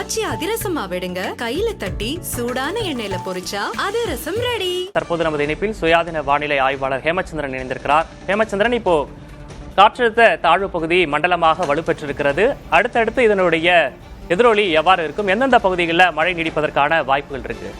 ஆச்சி அதிரசமா விடுங்க, கையில தட்டி சூடான எண்ணெயில பொரிச்சா அதிரசம் ரெடி. தற்போது நமது இணைப்பில் சுயாதீன வானிலை ஆய்வாளர் ஹேமச்சந்திரன் இணைந்திருக்கிறார். ஹேமச்சந்திரன், இப்போ காற்றழுத்த தாழ்வு பகுதி மண்டலமாக வலுப்பெற்றிருக்கிறது. அடுத்தடுத்து இதனுடைய எதிரொலி எவ்வாறு இருக்கும்? எந்தெந்த பகுதிகளில் மழை நீடிப்பதற்கான வாய்ப்புகள் இருக்கு?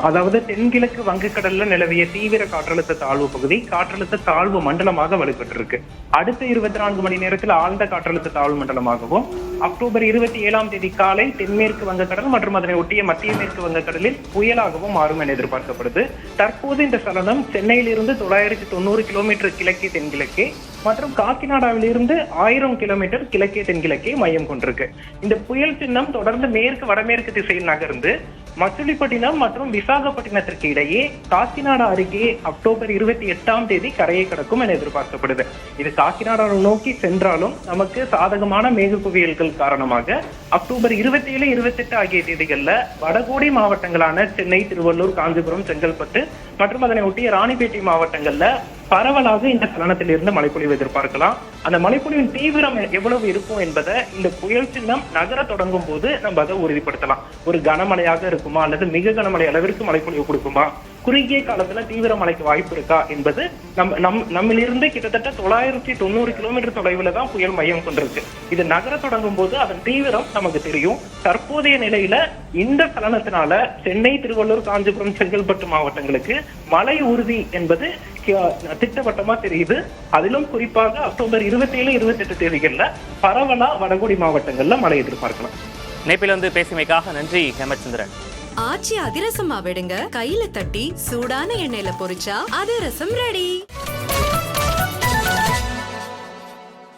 அதாவது தென்கிழக்கு வங்கக்கடல்ல நிலவிய தீவிர காற்றழுத்த தாழ்வு பகுதி காற்றழுத்த தாழ்வு மண்டலமாக வலுப்பெற்றிருக்கு. அடுத்த 24 மணி நேரத்தில் ஆழ்ந்த காற்றழுத்த தாழ்வு மண்டலமாகவும் அக்டோபர் 27 காலை தென்மேற்கு வங்கக்கடல் மற்றும் அதனை ஒட்டிய மத்திய மேற்கு வங்கக்கடலில் புயலாகவும் மாறும் என எதிர்பார்க்கப்படுது. தற்போது இந்த சலனம் சென்னையிலிருந்து 990 கிலோமீட்டர் கிழக்கே தென்கிழக்கே மற்றும் காக்கிநாடாவிலிருந்து 1000 கிலோமீட்டர் கிழக்கே தென்கிழக்கே மையம் கொண்டிருக்கு. இந்த புயல் சின்னம் தொடர்ந்து மேற்கு வடமேற்கு திசையில் நகர்ந்து மச்சுலிப்பட்டினம் மற்றும் விசாகப்பட்டினத்திற்கு இடையே காக்கிநாடா அருகே அக்டோபர் 28 கரையை கடக்கும் என எதிர்பார்க்கப்படுது. இது காக்கிநாடாவை நோக்கி சென்றாலும் நமக்கு சாதகமான மேக குவியல்கள் காரணமாக அக்டோபர் 27, 28 ஆகிய தேதிகள்ல வடகோடி மாவட்டங்களான சென்னை, திருவள்ளூர், காஞ்சிபுரம், செங்கல்பட்டு மற்றும் அதனை ஒட்டிய ராணிப்பேட்டை மாவட்டங்கள்ல பரவலாக இந்த சலனத்தில் இருந்து மழைப்பொழிவு எதிர்பார்க்கலாம். அந்த மழைப்பொழிவின் தீவிரம் எவ்வளவு இருக்கும் என்பதை இந்த புயல் சின்னம் நகர தொடங்கும் போது நம்ம அதை உறுதிப்படுத்தலாம். ஒரு கனமழையாக இருக்குமா அல்லது மிக கனமழை அளவிற்கு மழைப்பொழிவு கொடுக்குமா, குறுகிய காலத்துல தீவிர மழைக்கு வாய்ப்பு இருக்கா என்பது நம்மிலிருந்து கிட்டத்தட்ட 990 கிலோமீட்டர் தொலைவுல தான் புயல் மையம் கொண்டிருக்கு. இது நகர தொடங்கும் போது அதன் தீவிரம் நமக்கு தெரியும். தற்போதைய நிலையில இந்த சலனத்தினால சென்னை, திருவள்ளூர், காஞ்சிபுரம், செங்கல்பட்டு மாவட்டங்களுக்கு மழை உறுதி என்பது திட்டவட்டமா தெரியுது. அதிலும் குறிப்பாக அக்டோபர் 27, 28 தேதிகள்ல பரவலா வடகோடி மாவட்டங்கள்ல மழை எதிர்பார்க்கலாம். இணைப்பில் வந்து பேசியமைக்காக நன்றி ஹேமச்சந்திரன். ஆச்சி அதிரசமா விடுங்க, கையில தட்டி சூடான எண்ணெயில பொரிச்சா அதிரசம் ரெடி.